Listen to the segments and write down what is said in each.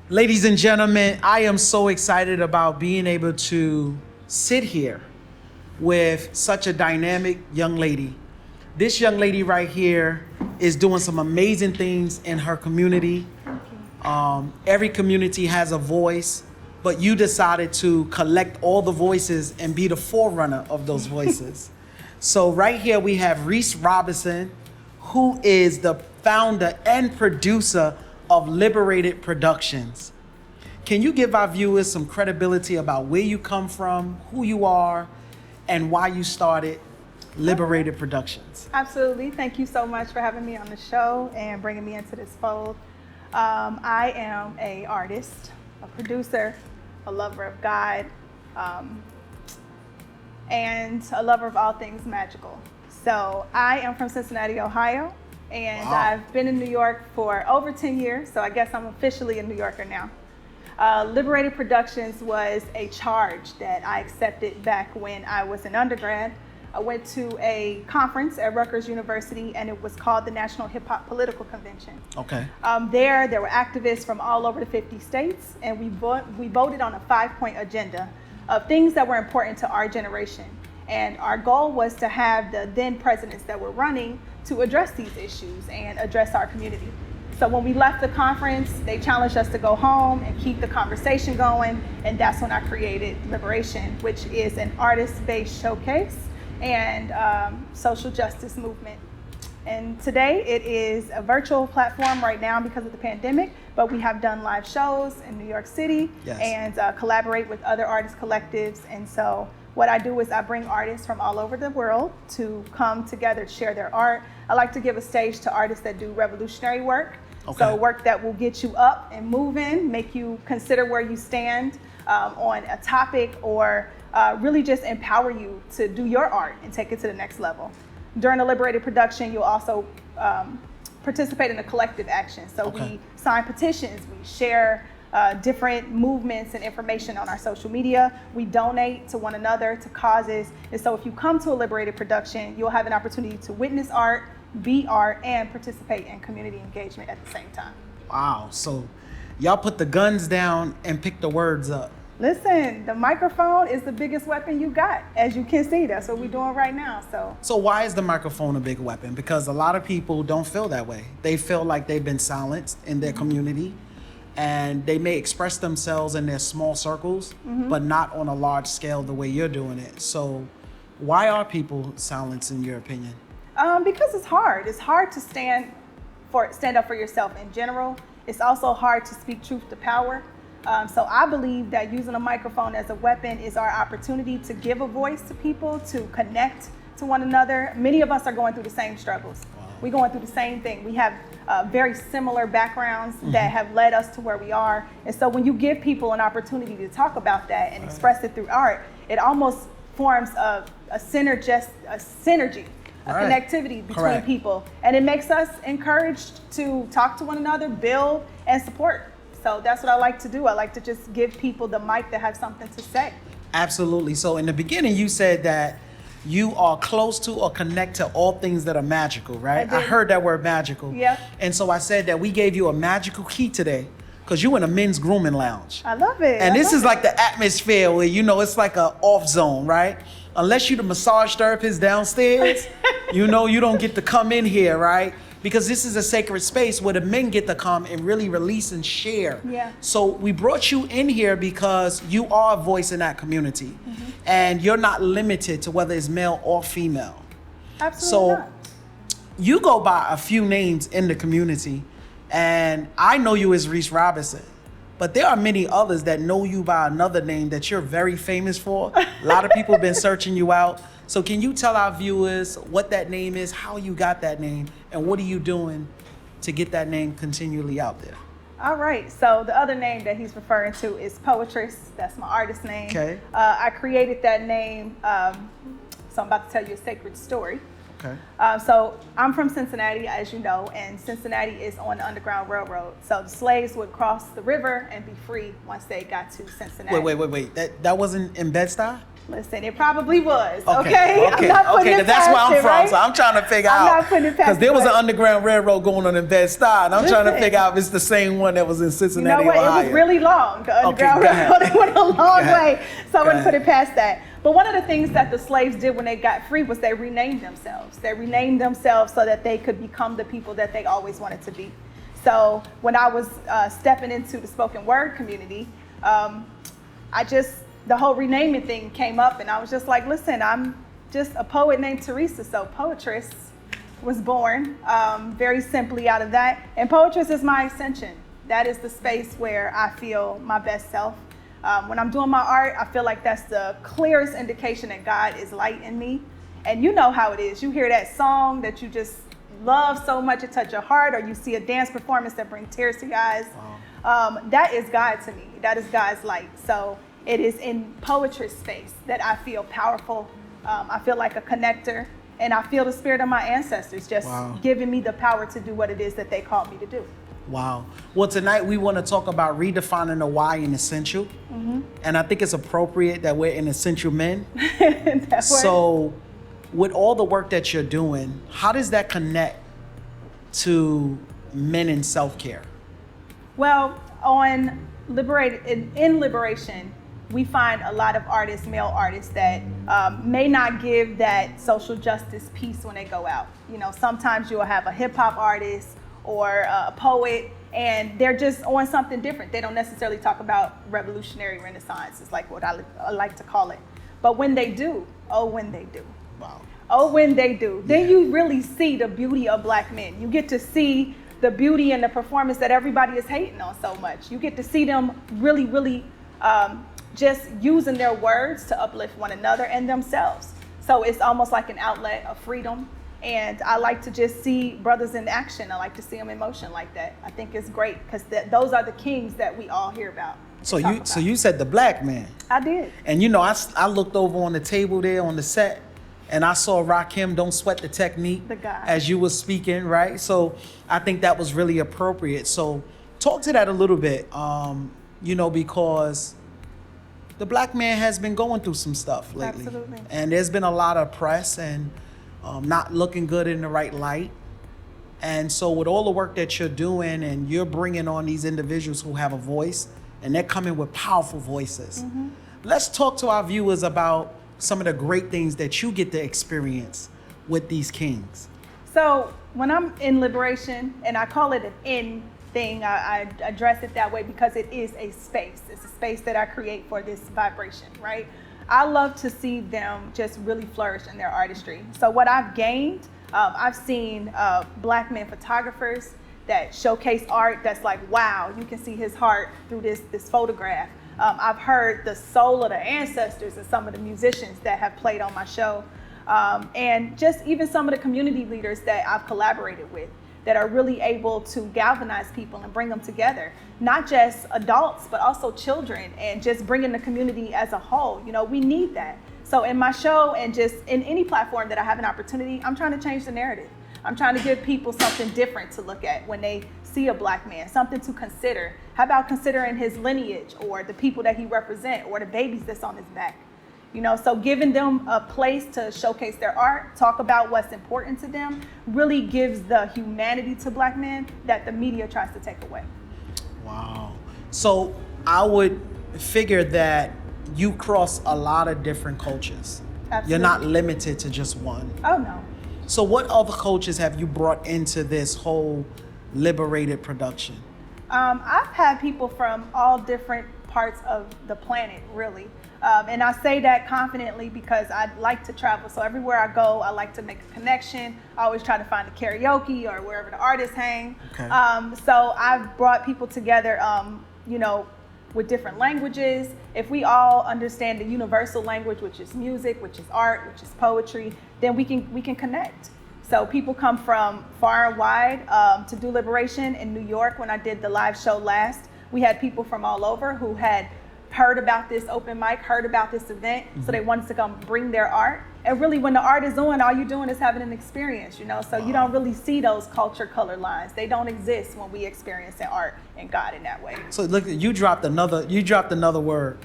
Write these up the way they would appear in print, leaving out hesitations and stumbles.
Ladies and gentlemen, I am so excited about being able to sit here with such a dynamic young lady. This young lady right here is doing some amazing things in her community. Every community has a voice, but you decided to collect all the voices and be the forerunner of those voices. So right here we have REESE Robinson, who is the founder and producer of Liberated Productions. Can you give our viewers some credibility about where you come from, who you are, and why you started Liberated Productions? Absolutely. Thank you so much for having me on the show and bringing me into this fold. I am an artist, a producer, a lover of God, and a lover of all things magical. So I am from Cincinnati, Ohio, and Wow. I've been in New York for over 10 years, so I guess I'm officially a New Yorker now. Liberated Productions was a charge that I accepted back when I was an undergrad. I went to a conference at Rutgers University, and it was called the National Hip Hop Political Convention. Okay. There were activists from all over the 50 states, and we voted on a 5-point agenda of things that were important to our generation. And our goal was to have the then presidents that were running to address these issues and address our community. So when we left the conference, they challenged us to go home and keep the conversation going, and that's when I created Liberation, which is an artist-based showcase and social justice movement. And today it is a virtual platform right now because of the pandemic, but we have done live shows in New York City. Yes. And collaborate with other artist collectives. And so what I do is I bring artists from all over the world to come together to share their art. I like to give a stage to artists that do revolutionary work. Okay. So work that will get you up and moving, make you consider where you stand on a topic, or really just empower you to do your art and take it to the next level. During the Liberated Production, you'll also participate in a collective action. So Okay. we sign petitions, we share different movements and information on our social media. We donate to one another, to causes. And so if you come to a Liberated Production, you'll have an opportunity to witness art, be art, and participate in community engagement at the same time. Wow. So y'all put the guns down and pick the words up. Listen, the microphone is the biggest weapon you got. As you can see, that's what we're doing right now. So why is the microphone a big weapon? Because a lot of people don't feel that way. They feel like they've been silenced in their community, and they may express themselves in their small circles, but not on a large scale the way you're doing it. So why are people silenced in your opinion? Because it's hard. It's hard to stand up for yourself in general. It's also hard to speak truth to power. So I believe that using a microphone as a weapon is our opportunity to give a voice to people, to connect to one another. Many of us are going through the same struggles. Wow. We're going through the same thing. We have very similar backgrounds that have led us to where we are. And so when you give people an opportunity to talk about that and express it through art, it almost forms a synergy, a Right. connectivity between Correct. people. And it makes us encouraged to talk to one another, build, and support. So that's what I like to do. I like to just give people the mic that have something to say. Absolutely. So in the beginning, you said that you are close to or connect to all things that are magical, right? I I did. heard that word magical. Yep. And so I said that we gave you a magical key today because you in a men's grooming lounge. I love it. And I this love is like the atmosphere where, you know, it's like a off zone, right? Unless you the massage therapist downstairs, you know, you don't get to come in here, right? Because this is a sacred space where the men get to come and really release and share. Yeah. So we brought you in here because you are a voice in that community. And you're not limited to whether it's male or female. Absolutely So not. you go by a few names in the community, and I know you as REESE Robinson, but there are many others that know you by another name that you're very famous for. A lot of people have been searching you out. So can you tell our viewers what that name is, how you got that name, and what are you doing to get that name continually out there? All right. So the other name that he's referring to is Poetress. That's my artist name. Okay. I created that name. So I'm about to tell you a sacred story. Okay. So I'm from Cincinnati, as you know, and Cincinnati is on the Underground Railroad. So the slaves would cross the river and be free once they got to Cincinnati. Wait. That wasn't in Bed-Stuy? Listen, it probably was. Okay. I'm not putting it That's where past I'm it, from, right? so I'm trying to figure I'm out. not putting it past Because there was it, an but- Underground Railroad going on in Bed-Stuy, and I'm trying to Listen. figure out if it's the same one that was in You Cincinnati, know what? Ohio. It was really long. The Underground go ahead. Railroad it went a long ahead. way, so I Go wouldn't put ahead. it past that. But one of the things that the slaves did when they got free was they renamed themselves. They renamed themselves so that they could become the people that they always wanted to be. So when I was stepping into the spoken word community, the whole renaming thing came up, and I was just like, listen, I'm just a poet named Teresa, so Poetress was born very simply out of that. And Poetress is my ascension. That is the space where I feel my best self. When I'm doing my art, I feel like that's the clearest indication that God is light in me. And you know how it is. You hear that song that you just love so much it touch your heart, or you see a dance performance that brings tears to your eyes. Wow. That is God to me. That is God's light. So it is in poetry space that I feel powerful. I feel like a connector, and I feel the spirit of my ancestors just giving me the power to do what it is that they called me to do. Wow. Well, tonight we want to talk about redefining the why in essential. Mm-hmm. And I think it's appropriate that we're in essential men. So with all the work that you're doing, how does that connect to men in self-care? Well, in Liberation, we find a lot of artists, male artists, that may not give that social justice piece when they go out. You know, sometimes you'll have a hip hop artist or a poet, and they're just on something different. They don't necessarily talk about revolutionary renaissance, is like what I like to call it. But when they do, when they do. Wow. When they do, then you really see the beauty of Black men. You get to see the beauty and the performance that everybody is hating on so much. You get to see them really, really just using their words to uplift one another and themselves. So it's almost like an outlet of freedom. And I like to just see brothers in action. I like to see them in motion like that. I think it's great because those are the kings that we all hear about. So you said the Black man. I did. And you know, I looked over on the table there on the set, and I saw Rakim, Don't Sweat the Technique, The guy. as you were speaking, right? So I think that was really appropriate. So talk to that a little bit, because the Black man has been going through some stuff lately. Absolutely. And there's been a lot of press and not looking good in the right light. And so with all the work that you're doing, and you're bringing on these individuals who have a voice, and they're coming with powerful voices. Mm-hmm. Let's talk to our viewers about some of the great things that you get to experience with these kings. So when I'm in Liberation, and I call it an in thing, I address it that way because it is a space. It's a space that I create for this vibration, right? I love to see them just really flourish in their artistry. So what I've gained, I've seen Black men photographers that showcase art that's like, wow, you can see his heart through this photograph. I've heard the soul of the ancestors and some of the musicians that have played on my show. And just even some of the community leaders that I've collaborated with that are really able to galvanize people and bring them together. Not just adults, but also children, and just bringing the community as a whole. You know, we need that. So in my show, and just in any platform that I have an opportunity, I'm trying to change the narrative. I'm trying to give people something different to look at when they see a Black man, something to consider. How about considering his lineage, or the people that he represents, or the babies that's on his back? You know, so giving them a place to showcase their art, talk about what's important to them, really gives the humanity to Black men that the media tries to take away. Wow. So I would figure that you cross a lot of different cultures. Absolutely. You're not limited to just one. Oh, no. So what other cultures have you brought into this whole liberated production? I've had people from all different parts of the planet, really. And I say that confidently because I like to travel. So everywhere I go, I like to make a connection. I always try to find a karaoke or wherever the artists hang. Okay. So I've brought people together, with different languages. If we all understand the universal language, which is music, which is art, which is poetry, then we can connect. So people come from far and wide to do Liberation. In New York, when I did the live show last, we had people from all over who had heard about this open mic, heard about this event, so they wanted to come bring their art. And really, when the art is on, all you're doing is having an experience, so you don't really see those culture color lines. They don't exist when we experience art and God in that way. So look, you dropped another word,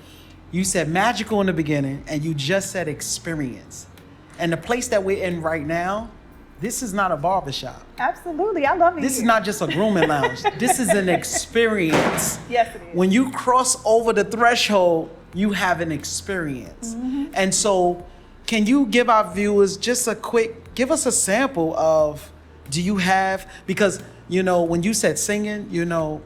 You said magical in the beginning, and you just said experience. And the place that we're in right now, this is not a barbershop. Absolutely, I love it. This is not just a grooming lounge. This is an experience. Yes, it is. When you cross over the threshold, you have an experience. And so, can you give our viewers just give us a sample of, do you have, because, you know, when you said singing, you know,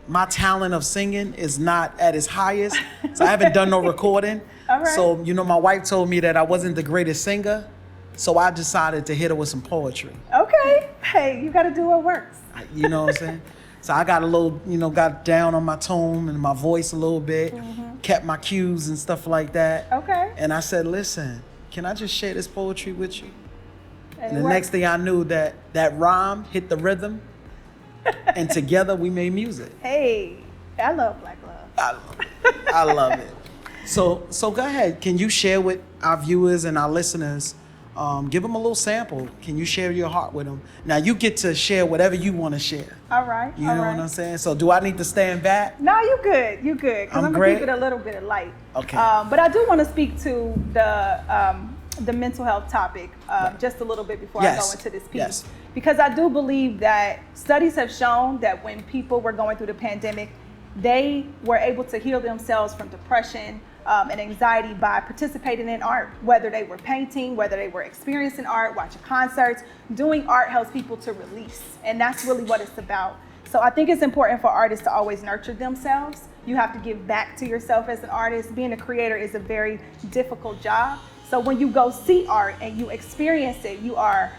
my talent of singing is not at its highest, so I haven't done no recording. All right. So, you know, my wife told me that I wasn't the greatest singer, so I decided to hit her with some poetry. Okay. Hey, you got to do what works. You know what I'm saying? So I got a little, you know, got down on my tone and my voice a little bit, kept my cues and stuff like that. Okay. And I said, listen, can I just share this poetry with you? And the worked. next thing I knew, that rhyme hit the rhythm, and together we made music. Hey, I love Black Love. I love it. So go ahead. Can you share with our viewers and our listeners? Give them a little sample. Can you share your heart with them? Now you get to share whatever you want to share. All right. You know what I'm saying? So do I need to stand back? No, you good. You good. Because I'm going to keep it a little bit of light. Okay. But I do want to speak to the mental health topic just a little bit before I go into this piece. Yes. Because I do believe that studies have shown that when people were going through the pandemic, they were able to heal themselves from depression and anxiety by participating in art, whether they were painting, whether they were experiencing art, watching concerts. Doing art helps people to release, and that's really what it's about. So I think it's important for artists to always nurture themselves. You have to give back to yourself as an artist. Being a creator is a very difficult job. So when you go see art and you experience it, you are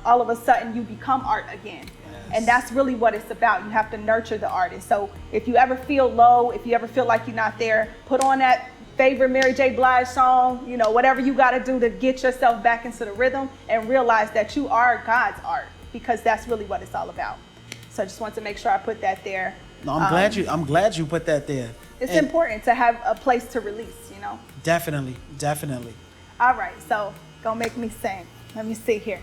all of a sudden you become art again. And that's really what it's about. You have to nurture the artist. So if you ever feel low, if you ever feel like you're not there, put on that favorite Mary J. Blige song, you know, whatever you got to do to get yourself back into the rhythm and realize that you are God's art, because that's really what it's all about. So I just want to make sure I put that there. No, I'm glad you put that there. It's important to have a place to release, you know. Definitely. All right, so gonna make me sing. Let me see here.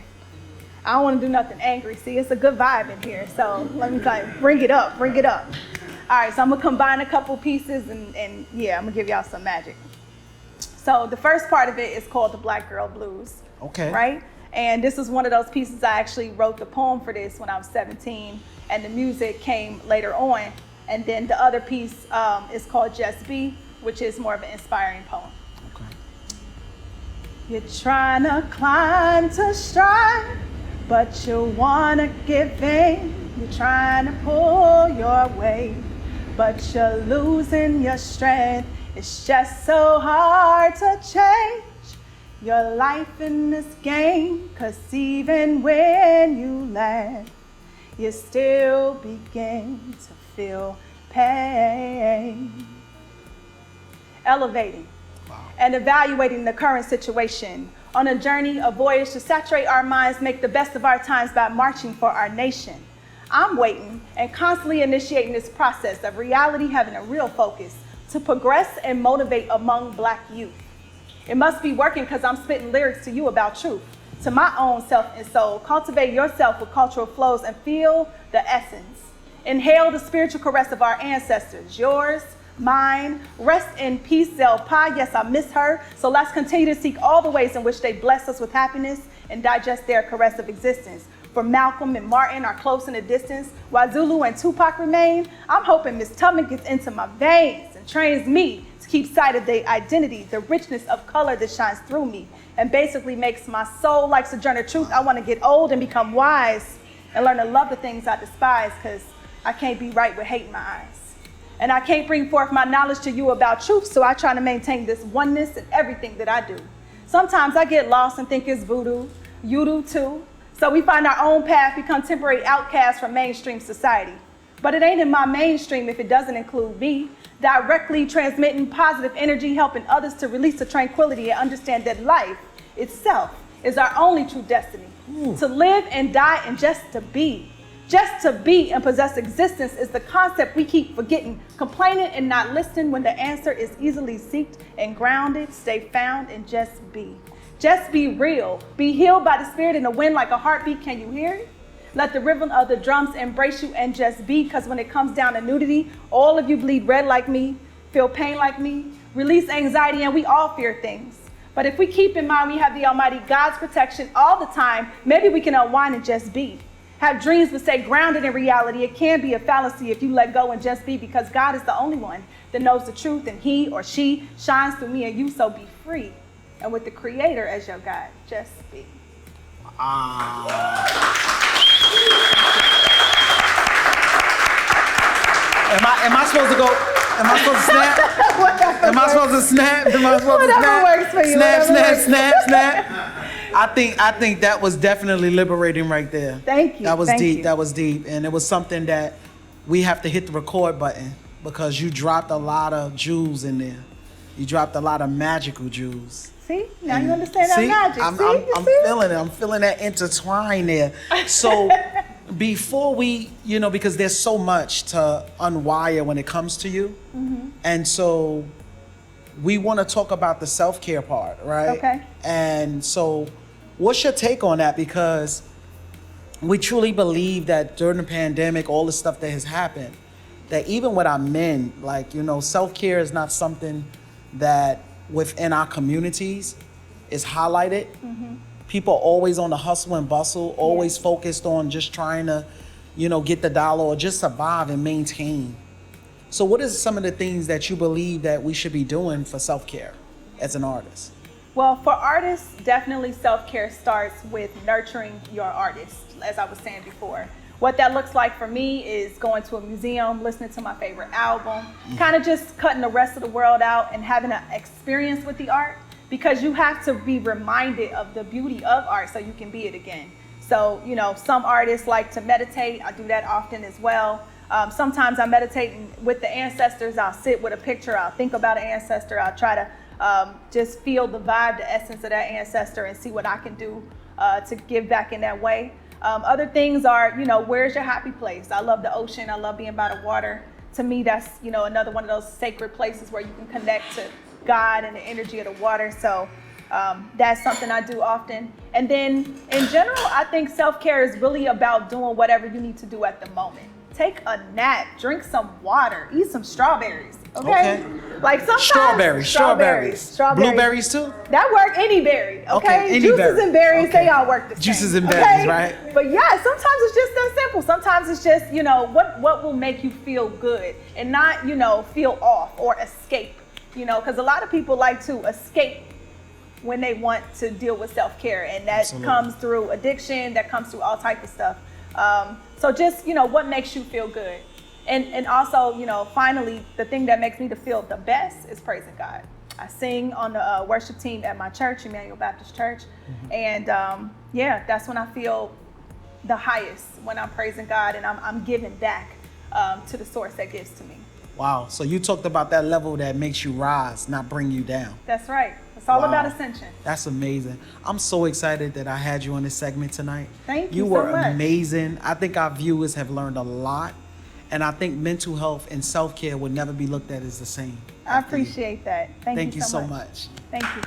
I don't want to do nothing angry. See, it's a good vibe in here. So let me tell you, bring it up. All right, so I'm gonna combine a couple pieces and yeah, I'm gonna give y'all some magic. So the first part of it is called the Black Girl Blues. Okay. Right? And this is one of those pieces I actually wrote the poem for this when I was 17, and the music came later on. And then the other piece is called Just Be, which is more of an inspiring poem. Okay. You're trying to climb to strive, but you wanna give in. You're trying to pull your weight, but you're losing your strength. It's just so hard to change your life in this game, 'cause even when you land, you still begin to feel pain. Elevating and evaluating the current situation. On a journey, a voyage to saturate our minds, make the best of our times by marching for our nation. I'm waiting and constantly initiating this process of reality having a real focus to progress and motivate among Black youth. It must be working because I'm spitting lyrics to you about truth, to my own self and soul. Cultivate yourself with cultural flows and feel the essence. Inhale the spiritual caress of our ancestors, yours, mine. Rest in peace, Zelpa. Yes, I miss her. So let's continue to seek all the ways in which they bless us with happiness and digest their caress of existence. For Malcolm and Martin are close in the distance, while Zulu and Tupac remain. I'm hoping Miss Tubman gets into my veins and trains me to keep sight of the identity, the richness of color that shines through me, and basically makes my soul like Sojourner Truth. I want to get old and become wise and learn to love the things I despise, because I can't be right with hate in my eyes. And I can't bring forth my knowledge to you about truth, so I try to maintain this oneness in everything that I do. Sometimes I get lost and think it's voodoo. You do too. So we find our own path, become temporary outcasts from mainstream society. But it ain't in my mainstream if it doesn't include me, directly transmitting positive energy, helping others to release the tranquility and understand that life itself is our only true destiny. To live and die and just to be. Just to be and possess existence is the concept we keep forgetting, complaining and not listening when the answer is easily seeked and grounded. Stay found and just be. Just be real. Be healed by the spirit in the wind like a heartbeat. Can you hear it? Let the rhythm of the drums embrace you and just be, because when it comes down to nudity, all of you bleed red like me. feel pain like me, release anxiety, and we all fear things. But if we keep in mind we have the Almighty God's protection all the time, maybe we can unwind and just be. Have dreams but stay grounded in reality. It can be a fallacy if you let go and just be, because God is the only one that knows the truth, and he or she shines through me and you, so be free. And with the Creator as your guide, just be. Am I supposed to go? Am I supposed to snap? Am I supposed to snap? Am I supposed to snap? Works for you. Snap. I think that was definitely liberating right there. Thank you. That was Thank deep. you. That was deep, and it was something that we have to hit the record button, because you dropped a lot of jewels in there. You dropped a lot of magical jewels. See, now you understand that magic. I'm feeling it. I'm feeling that intertwine there. So before we, because there's so much to unwire when it comes to you. And so we want to talk about the self-care part, right? Okay. And so what's your take on that? Because we truly believe that during the pandemic, all the stuff that has happened, that even with our men, self-care is not something that within our communities is highlighted. People are always on the hustle and bustle, always focused on just trying to, get the dollar or just survive and maintain. So what is some of the things that you believe that we should be doing for self-care as an artist? Well, for artists, definitely self-care starts with nurturing your artist, as I was saying before. What that looks like for me is going to a museum, listening to my favorite album, kind of just cutting the rest of the world out and having an experience with the art, because you have to be reminded of the beauty of art so you can be it again. So, some artists like to meditate. I do that often as well. Sometimes I meditate with the ancestors. I'll sit with a picture. I'll think about an ancestor. I'll try to just feel the vibe, the essence of that ancestor, and see what I can do to give back in that way. Other things are, where's your happy place? I love the ocean. I love being by the water. To me, that's, another one of those sacred places where you can connect to God and the energy of the water. So that's something I do often. And then in general, I think self-care is really about doing whatever you need to do at the moment. Take a nap, drink some water, eat some strawberries. Okay. Like sometimes strawberries. Blueberries too? That work, any berry. Okay. Any Juices berry. and berries, they all work the same. Juices and berries, right? But yeah, sometimes it's just that simple. Sometimes it's just, what will make you feel good and not, feel off or escape, because a lot of people like to escape when they want to deal with self-care, and that comes through addiction, that comes through all types of stuff. So just, what makes you feel good. And also, finally, the thing that makes me to feel the best is praising God. I sing on the worship team at my church, Emmanuel Baptist Church. And that's when I feel the highest, when I'm praising God and I'm giving back to the source that gives to me. Wow. So you talked about that level that makes you rise, not bring you down. That's right. It's all about ascension. That's amazing. I'm so excited that I had you on this segment tonight. Thank you. You were so much. amazing. I think our viewers have learned a lot. And I think mental health and self-care would never be looked at as the same. I appreciate that. Thank you so much. Thank you.